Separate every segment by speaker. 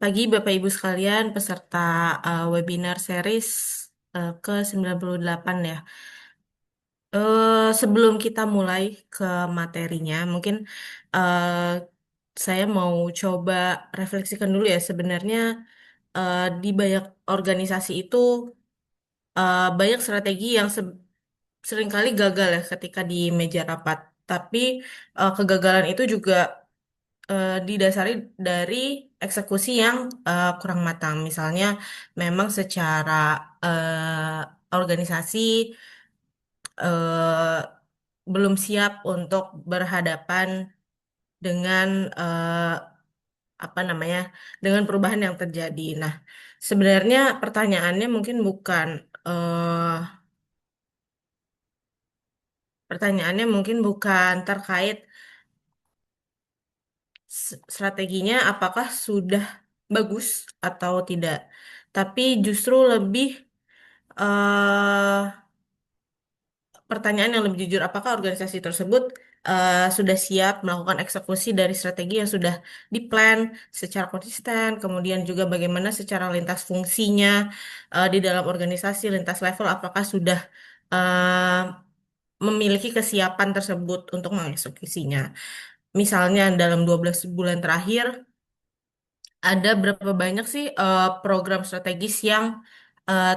Speaker 1: pagi Bapak Ibu sekalian, peserta webinar series ke-98 ya. Sebelum kita mulai ke materinya, mungkin eh, saya mau coba refleksikan dulu ya. Sebenarnya di banyak organisasi itu banyak strategi yang seringkali gagal ya ketika di meja rapat. Tapi kegagalan itu juga didasari dari eksekusi yang kurang matang. Misalnya, memang secara organisasi eh, belum siap untuk berhadapan dengan apa namanya, dengan perubahan yang terjadi. Nah, sebenarnya pertanyaannya mungkin bukan terkait strateginya apakah sudah bagus atau tidak, tapi justru lebih eh pertanyaan yang lebih jujur, apakah organisasi tersebut sudah siap melakukan eksekusi dari strategi yang sudah diplan secara konsisten, kemudian juga bagaimana secara lintas fungsinya di dalam organisasi, lintas level, apakah sudah eh, memiliki kesiapan tersebut untuk mengeksekusinya. Misalnya dalam 12 bulan terakhir, ada berapa banyak sih program strategis yang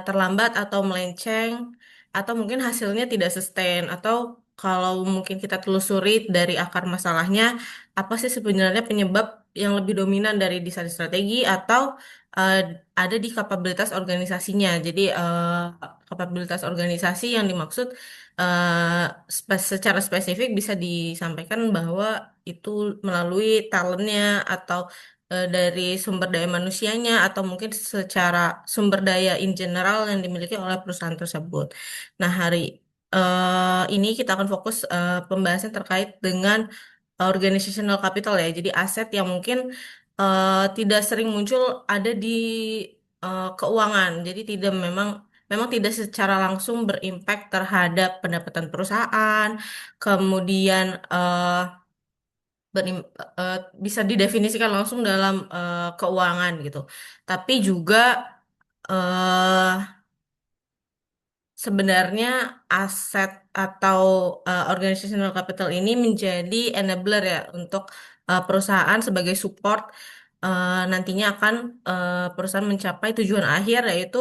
Speaker 1: terlambat atau melenceng atau mungkin hasilnya tidak sustain, atau kalau mungkin kita telusuri dari akar masalahnya, apa sih sebenarnya penyebab yang lebih dominan dari desain strategi atau eh, ada di kapabilitas organisasinya. Jadi kapabilitas organisasi yang dimaksud secara spesifik bisa disampaikan bahwa itu melalui talentnya atau dari sumber daya manusianya atau mungkin secara sumber daya in general yang dimiliki oleh perusahaan tersebut. Nah, hari ini kita akan fokus pembahasan terkait dengan organizational capital ya. Jadi aset yang mungkin tidak sering muncul ada di keuangan. Jadi tidak memang tidak secara langsung berimpact terhadap pendapatan perusahaan, kemudian berim- eh, bisa didefinisikan langsung dalam keuangan gitu. Tapi juga eh, sebenarnya aset atau organizational capital ini menjadi enabler ya untuk perusahaan sebagai support nantinya akan perusahaan mencapai tujuan akhir, yaitu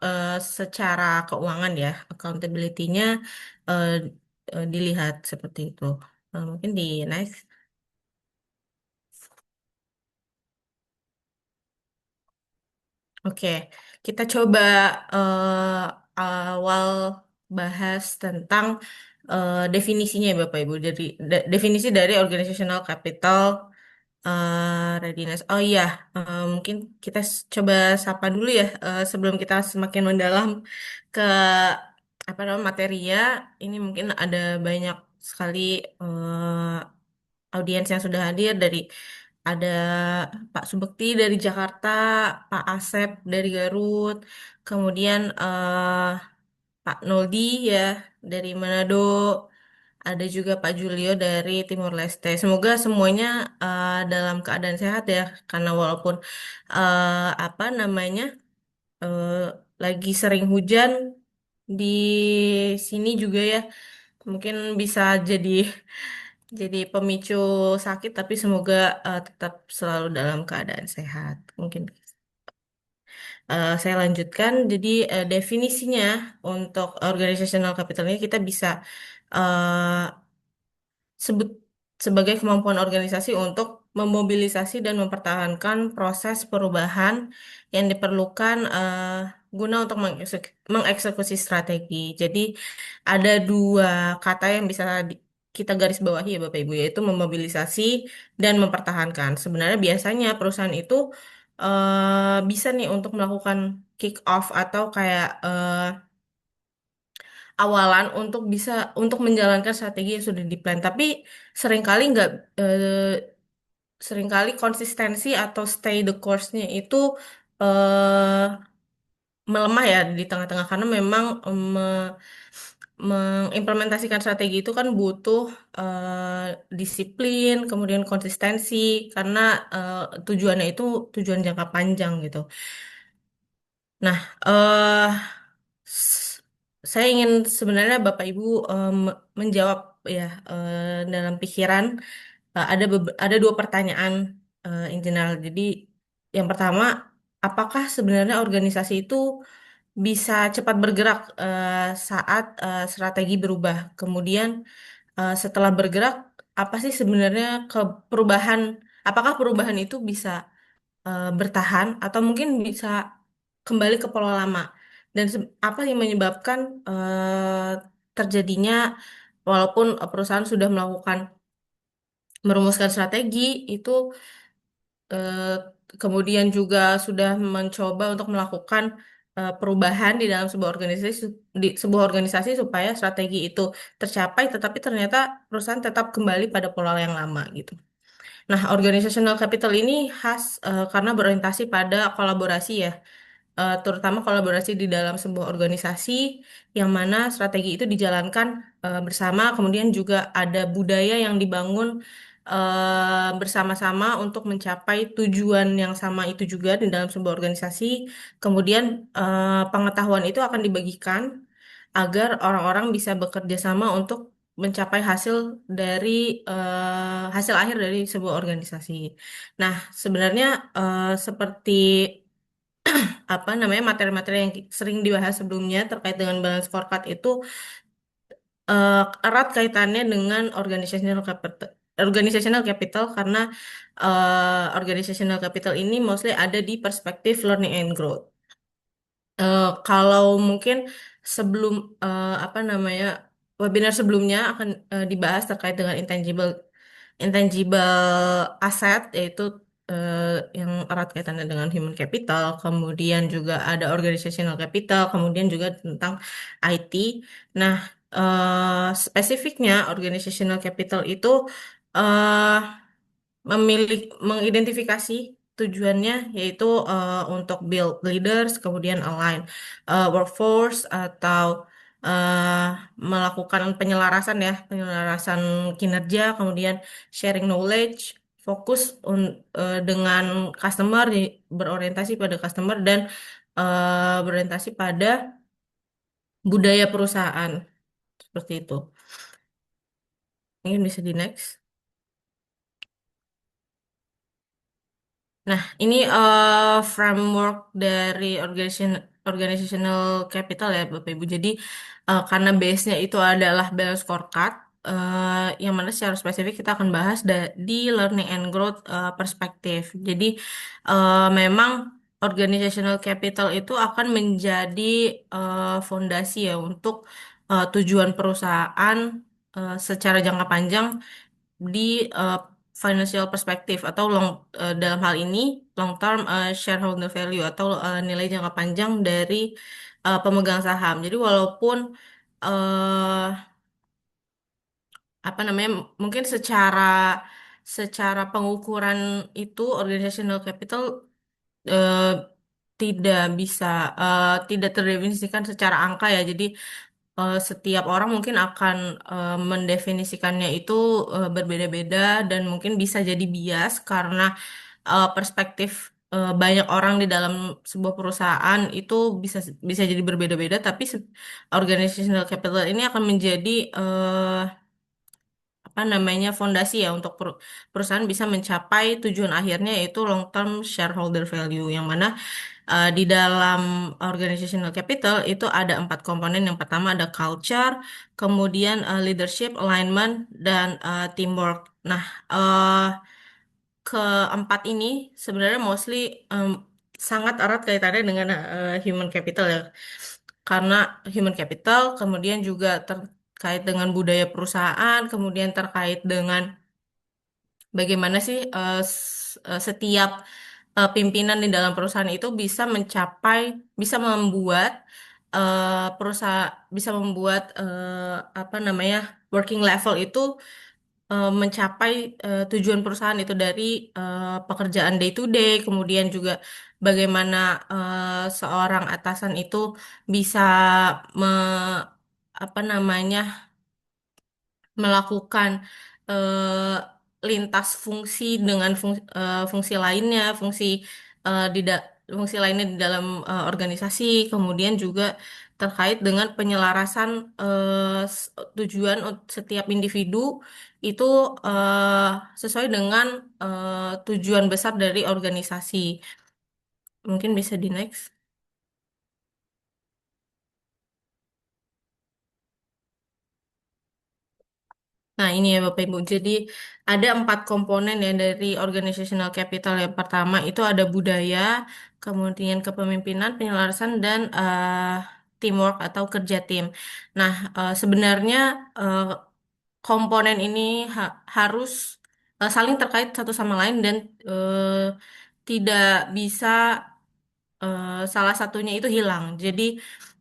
Speaker 1: eh, secara keuangan ya, accountability-nya eh, dilihat seperti itu. Mungkin di next. Oke, kita coba awal bahas tentang definisinya ya Bapak Ibu, dari definisi dari organizational capital readiness. Oh iya, mungkin kita coba sapa dulu ya sebelum kita semakin mendalam ke apa namanya materinya. Ini mungkin ada banyak sekali audiens yang sudah hadir, dari ada Pak Subekti dari Jakarta, Pak Asep dari Garut, kemudian Pak Noldi ya dari Manado, ada juga Pak Julio dari Timor Leste. Semoga semuanya dalam keadaan sehat ya, karena walaupun apa namanya eh, lagi sering hujan di sini juga ya, mungkin bisa jadi pemicu sakit, tapi semoga tetap selalu dalam keadaan sehat. Mungkin saya lanjutkan. Jadi definisinya untuk organizational capital ini kita bisa eh, sebut sebagai kemampuan organisasi untuk memobilisasi dan mempertahankan proses perubahan yang diperlukan guna untuk mengeksekusi strategi. Jadi ada dua kata yang bisa kita garis bawahi ya Bapak Ibu, yaitu memobilisasi dan mempertahankan. Sebenarnya biasanya perusahaan itu bisa nih untuk melakukan kick off atau kayak awalan untuk bisa untuk menjalankan strategi yang sudah diplan, tapi seringkali nggak seringkali konsistensi atau stay the course-nya itu eh, melemah ya di tengah-tengah, karena memang mengimplementasikan strategi itu kan butuh disiplin, kemudian konsistensi, karena tujuannya itu tujuan jangka panjang gitu. Nah, s- saya ingin sebenarnya Bapak Ibu menjawab ya dalam pikiran ada dua pertanyaan in general. Jadi yang pertama, apakah sebenarnya organisasi itu bisa cepat bergerak saat strategi berubah? Kemudian setelah bergerak, apa sih sebenarnya ke perubahan? Apakah perubahan itu bisa bertahan atau mungkin bisa kembali ke pola lama? Dan apa yang menyebabkan terjadinya walaupun perusahaan sudah melakukan merumuskan strategi itu eh, kemudian juga sudah mencoba untuk melakukan perubahan di dalam sebuah organisasi supaya strategi itu tercapai, tetapi ternyata perusahaan tetap kembali pada pola yang lama gitu. Nah, organizational capital ini khas karena berorientasi pada kolaborasi ya, terutama kolaborasi di dalam sebuah organisasi yang mana strategi itu dijalankan bersama, kemudian juga ada budaya yang dibangun bersama-sama untuk mencapai tujuan yang sama itu juga di dalam sebuah organisasi. Kemudian pengetahuan itu akan dibagikan agar orang-orang bisa bekerja sama untuk mencapai hasil dari hasil akhir dari sebuah organisasi. Nah, sebenarnya seperti apa namanya materi-materi yang sering dibahas sebelumnya terkait dengan balance scorecard itu erat kaitannya dengan organizational capital karena organizational capital ini mostly ada di perspektif learning and growth. Kalau mungkin sebelum apa namanya webinar sebelumnya akan dibahas terkait dengan intangible aset yaitu eh, yang erat kaitannya dengan human capital, kemudian juga ada organizational capital, kemudian juga tentang IT. Nah, spesifiknya organizational capital itu eh, mengidentifikasi tujuannya yaitu untuk build leaders, kemudian align workforce atau eh, melakukan penyelarasan kinerja, kemudian sharing knowledge, fokus dengan customer, berorientasi pada customer dan berorientasi pada budaya perusahaan seperti itu. Mungkin bisa di next. Nah, ini framework dari organizational capital ya, Bapak Ibu. Jadi, karena base-nya itu adalah balance scorecard, yang mana secara spesifik kita akan bahas di learning and growth perspektif. Jadi, memang organizational capital itu akan menjadi fondasi ya untuk tujuan perusahaan secara jangka panjang di eh, financial perspective atau dalam hal ini long term shareholder value atau nilai jangka panjang dari pemegang saham. Jadi walaupun eh, apa namanya mungkin secara pengukuran itu organizational capital eh, tidak bisa tidak terdefinisikan secara angka ya. Jadi setiap orang mungkin akan mendefinisikannya itu berbeda-beda dan mungkin bisa jadi bias karena perspektif banyak orang di dalam sebuah perusahaan itu bisa bisa jadi berbeda-beda. Tapi organizational capital ini akan menjadi apa namanya fondasi ya untuk perusahaan bisa mencapai tujuan akhirnya yaitu long term shareholder value yang mana di dalam organizational capital itu ada empat komponen. Yang pertama ada culture, kemudian leadership, alignment, dan teamwork. Nah, keempat ini sebenarnya mostly sangat erat kaitannya dengan human capital ya. Karena human capital kemudian juga terkait dengan budaya perusahaan, kemudian terkait dengan bagaimana sih setiap pimpinan di dalam perusahaan itu bisa membuat perusahaan, bisa membuat apa namanya working level itu mencapai tujuan perusahaan itu dari pekerjaan day to day, kemudian juga bagaimana seorang atasan itu bisa apa namanya melakukan eh, lintas fungsi dengan fungsi lainnya, fungsi lainnya di dalam organisasi, kemudian juga terkait dengan penyelarasan tujuan setiap individu itu eh, sesuai dengan tujuan besar dari organisasi. Mungkin bisa di next. Nah, ini ya Bapak Ibu. Jadi ada 4 komponen ya dari organizational capital. Yang pertama itu ada budaya, kemudian kepemimpinan, penyelarasan, dan teamwork atau kerja tim. Nah, sebenarnya eh, komponen ini harus saling terkait satu sama lain dan tidak bisa salah satunya itu hilang. Jadi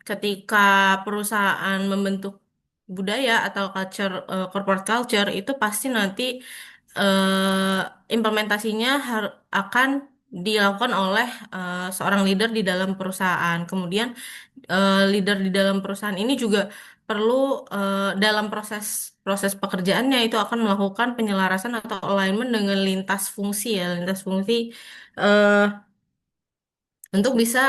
Speaker 1: ketika perusahaan membentuk budaya atau corporate culture itu pasti nanti implementasinya akan dilakukan oleh seorang leader di dalam perusahaan. Kemudian leader di dalam perusahaan ini juga perlu dalam proses proses pekerjaannya itu akan melakukan penyelarasan atau alignment dengan lintas fungsi ya, lintas fungsi eh, untuk bisa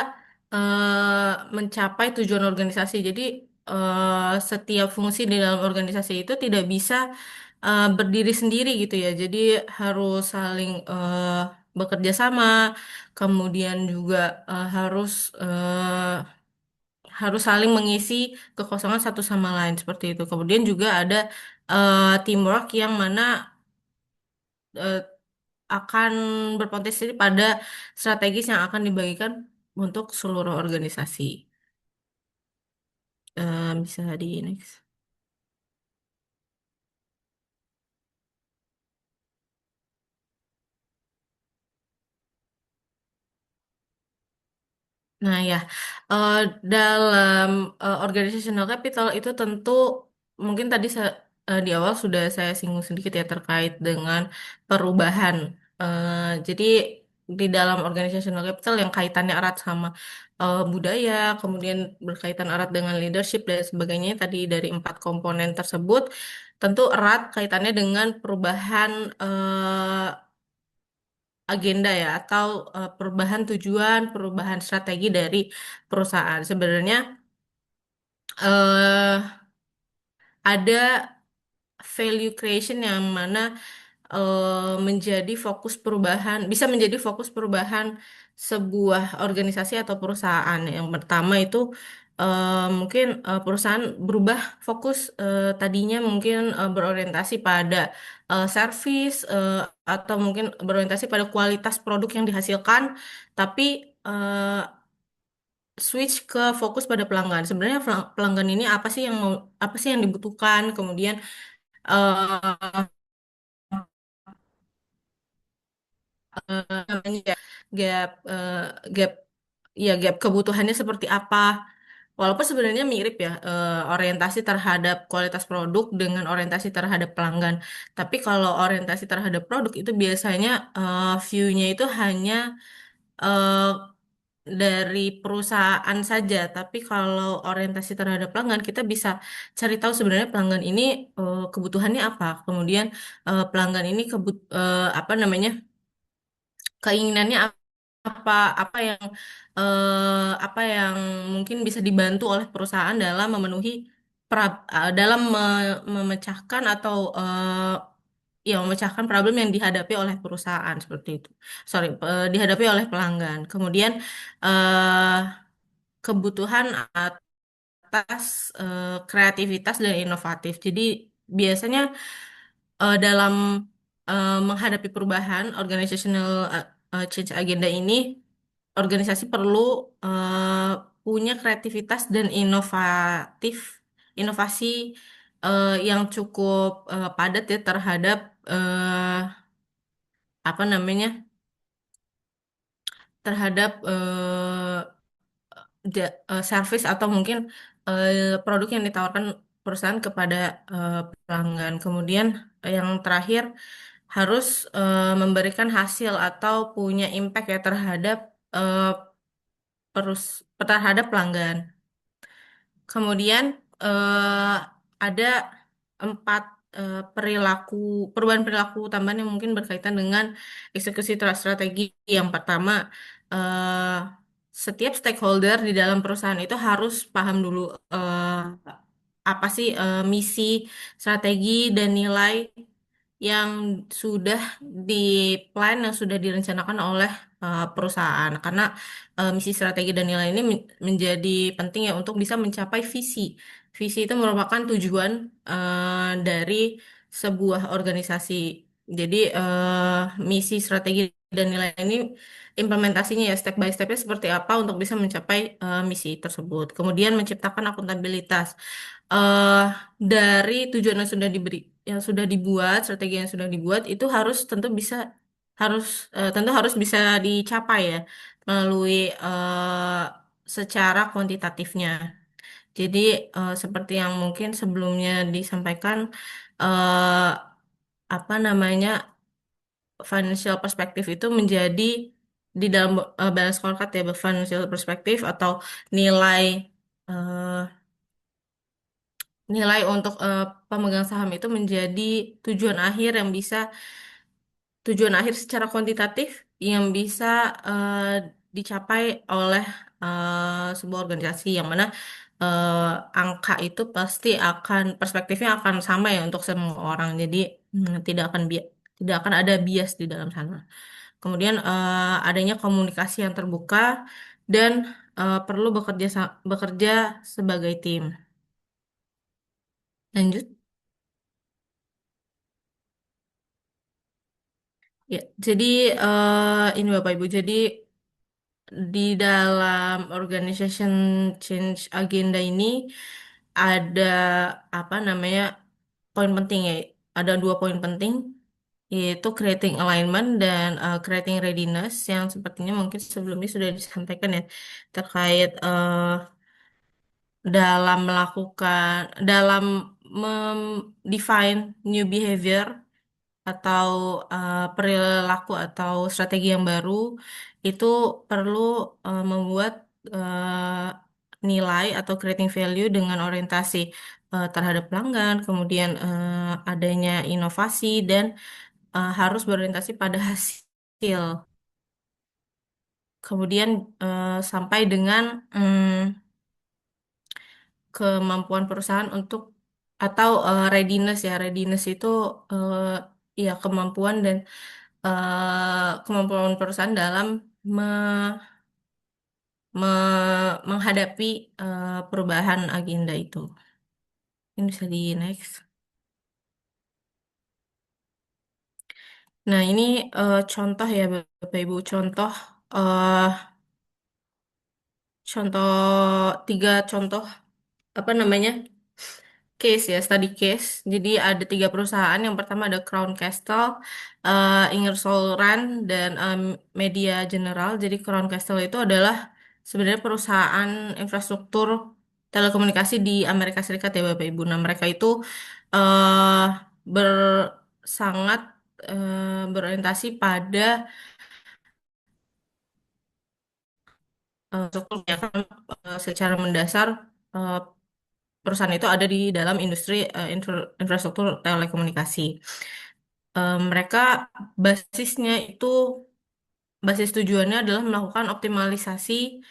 Speaker 1: mencapai tujuan organisasi. Jadi setiap fungsi di dalam organisasi itu tidak bisa berdiri sendiri gitu ya. Jadi harus saling bekerja sama, kemudian juga harus saling mengisi kekosongan satu sama lain seperti itu. Kemudian juga ada teamwork yang mana eh, akan berpotensi pada strategis yang akan dibagikan untuk seluruh organisasi. Bisa di next. Nah ya, eh, dalam organizational capital itu tentu mungkin tadi di awal sudah saya singgung sedikit ya terkait dengan perubahan. Jadi di dalam organizational capital yang kaitannya erat sama budaya, kemudian berkaitan erat dengan leadership dan sebagainya tadi dari 4 komponen tersebut, tentu erat kaitannya dengan perubahan agenda ya atau perubahan tujuan, perubahan strategi dari perusahaan. Sebenarnya eh ada value creation yang mana menjadi fokus perubahan, bisa menjadi fokus perubahan sebuah organisasi atau perusahaan. Yang pertama itu mungkin perusahaan berubah fokus tadinya mungkin berorientasi pada service atau mungkin berorientasi pada kualitas produk yang dihasilkan, tapi eh, switch ke fokus pada pelanggan. Sebenarnya pelanggan ini apa sih yang dibutuhkan, kemudian eh, namanya gap gap ya gap kebutuhannya seperti apa. Walaupun sebenarnya mirip ya orientasi terhadap kualitas produk dengan orientasi terhadap pelanggan. Tapi kalau orientasi terhadap produk itu biasanya view-nya itu hanya eh, dari perusahaan saja. Tapi kalau orientasi terhadap pelanggan kita bisa cari tahu sebenarnya pelanggan ini kebutuhannya apa. Kemudian pelanggan ini apa namanya keinginannya apa apa yang apa yang mungkin bisa dibantu oleh perusahaan dalam memenuhi dalam memecahkan atau ya memecahkan problem yang dihadapi oleh perusahaan seperti itu. Sorry, dihadapi oleh pelanggan. Kemudian eh kebutuhan atas kreativitas dan inovatif. Jadi biasanya dalam menghadapi perubahan organizational change agenda ini, organisasi perlu eh, punya kreativitas dan inovasi yang cukup padat ya terhadap apa namanya, terhadap service atau mungkin produk yang ditawarkan perusahaan kepada pelanggan. Kemudian yang terakhir harus memberikan hasil atau punya impact ya terhadap eh, terhadap pelanggan. Kemudian eh, ada empat perilaku perubahan perilaku tambahan yang mungkin berkaitan dengan eksekusi strategi. Yang pertama, eh, setiap stakeholder di dalam perusahaan itu harus paham dulu apa sih misi, strategi, dan nilai yang sudah di plan, yang sudah direncanakan oleh perusahaan. Karena misi, strategi, dan nilai ini menjadi penting ya untuk bisa mencapai visi. Visi itu merupakan tujuan dari sebuah organisasi. Jadi misi, strategi, dan nilai ini implementasinya ya step by stepnya seperti apa untuk bisa mencapai misi tersebut. Kemudian menciptakan akuntabilitas eh dari tujuan yang sudah diberi, yang sudah dibuat, strategi yang sudah dibuat itu harus tentu harus bisa dicapai ya melalui secara kuantitatifnya. Jadi seperti yang mungkin sebelumnya disampaikan, eh apa namanya, financial perspective itu menjadi di dalam balance scorecard ya, financial perspective atau nilai eh, nilai untuk pemegang saham itu menjadi tujuan akhir yang bisa tujuan akhir secara kuantitatif yang bisa eh, dicapai oleh sebuah organisasi, yang mana eh, angka itu pasti akan perspektifnya akan sama ya untuk semua orang. Jadi tidak akan ada bias di dalam sana. Kemudian adanya komunikasi yang terbuka dan perlu bekerja sebagai tim. Lanjut. Ya, jadi ini Bapak Ibu, jadi di dalam organization change agenda ini ada apa namanya, poin penting ya, ada dua poin penting, yaitu creating alignment dan creating readiness, yang sepertinya mungkin sebelumnya sudah disampaikan ya, terkait dalam define new behavior atau perilaku atau strategi yang baru, itu perlu membuat nilai atau creating value dengan orientasi terhadap pelanggan, kemudian adanya inovasi, dan harus berorientasi pada hasil. Kemudian sampai dengan kemampuan perusahaan untuk atau readiness ya, readiness itu ya kemampuan perusahaan dalam me- menghadapi perubahan agenda itu. Ini bisa di next. Nah, ini contoh ya Bapak Ibu, eh, contoh tiga contoh apa namanya, case ya, study case. Jadi ada tiga perusahaan. Yang pertama ada Crown Castle, Ingersoll Rand, dan Media General. Jadi Crown Castle itu adalah sebenarnya perusahaan infrastruktur telekomunikasi di Amerika Serikat ya Bapak Ibu. Nah, mereka itu eh ber sangat berorientasi pada struktur ya kan, secara mendasar eh, perusahaan itu ada di dalam industri infrastruktur telekomunikasi. Mereka basisnya itu basis tujuannya adalah melakukan optimalisasi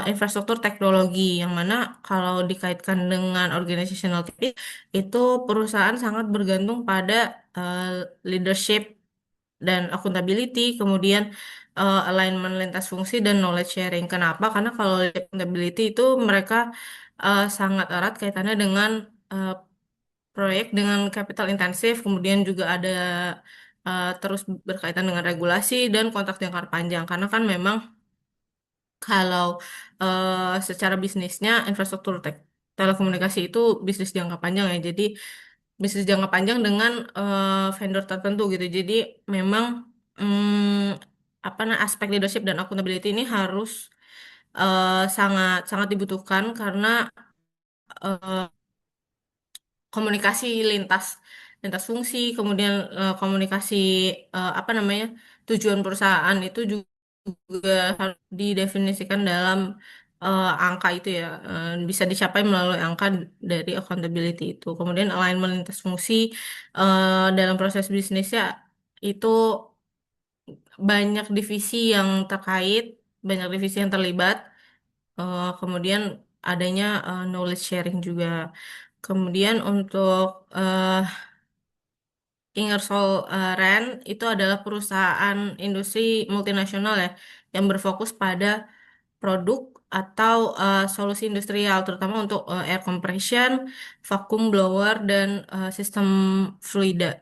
Speaker 1: infrastruktur teknologi, yang mana kalau dikaitkan dengan organizational tactics itu perusahaan sangat bergantung pada eh, leadership dan accountability, kemudian alignment lintas fungsi dan knowledge sharing. Kenapa? Karena kalau accountability itu mereka sangat erat kaitannya dengan eh, proyek dengan capital intensif, kemudian juga ada terus berkaitan dengan regulasi dan kontrak jangka panjang. Karena kan memang kalau secara bisnisnya infrastruktur telekomunikasi itu bisnis jangka panjang ya. Jadi bisnis jangka panjang dengan vendor tertentu gitu. Jadi memang apa nah, aspek leadership dan accountability ini harus sangat sangat dibutuhkan, karena eh, komunikasi lintas lintas fungsi, kemudian komunikasi apa namanya, tujuan perusahaan itu juga harus didefinisikan dalam angka itu ya, bisa dicapai melalui angka dari accountability itu. Kemudian alignment lintas fungsi dalam proses bisnisnya itu banyak divisi yang terkait, banyak divisi yang terlibat. Kemudian adanya knowledge sharing juga. Kemudian untuk Ingersoll Rand itu adalah perusahaan industri multinasional ya yang berfokus pada produk atau solusi industrial terutama untuk air compression, vacuum blower dan sistem fluida.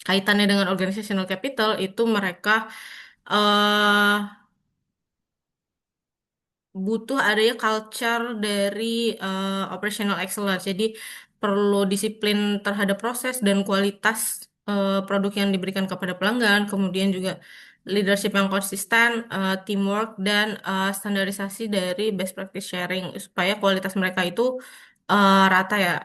Speaker 1: Kaitannya dengan organizational capital itu mereka eh butuh adanya culture dari operational excellence. Jadi perlu disiplin terhadap proses dan kualitas produk yang diberikan kepada pelanggan, kemudian juga leadership yang konsisten, teamwork dan standarisasi dari best practice sharing supaya kualitas mereka itu rata ya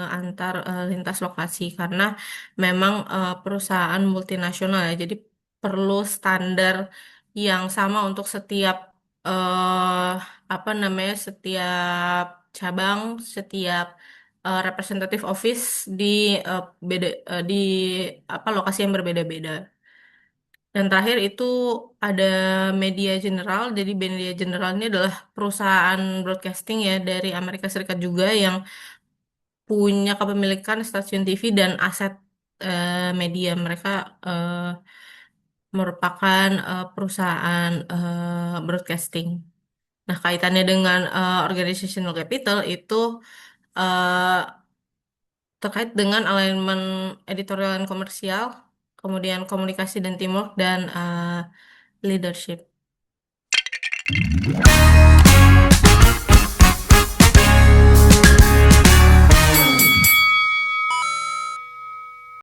Speaker 1: antar lintas lokasi karena memang perusahaan multinasional ya. Jadi perlu standar yang sama untuk setiap eh apa namanya setiap cabang, setiap representative office di beda di apa lokasi yang berbeda-beda. Dan terakhir itu ada Media General. Jadi Media General ini adalah perusahaan broadcasting ya dari Amerika Serikat juga yang punya kepemilikan stasiun TV dan aset media. Mereka eh, merupakan perusahaan broadcasting. Nah, kaitannya dengan organizational capital itu eh, terkait dengan alignment editorial dan komersial, kemudian komunikasi dan teamwork, dan leadership.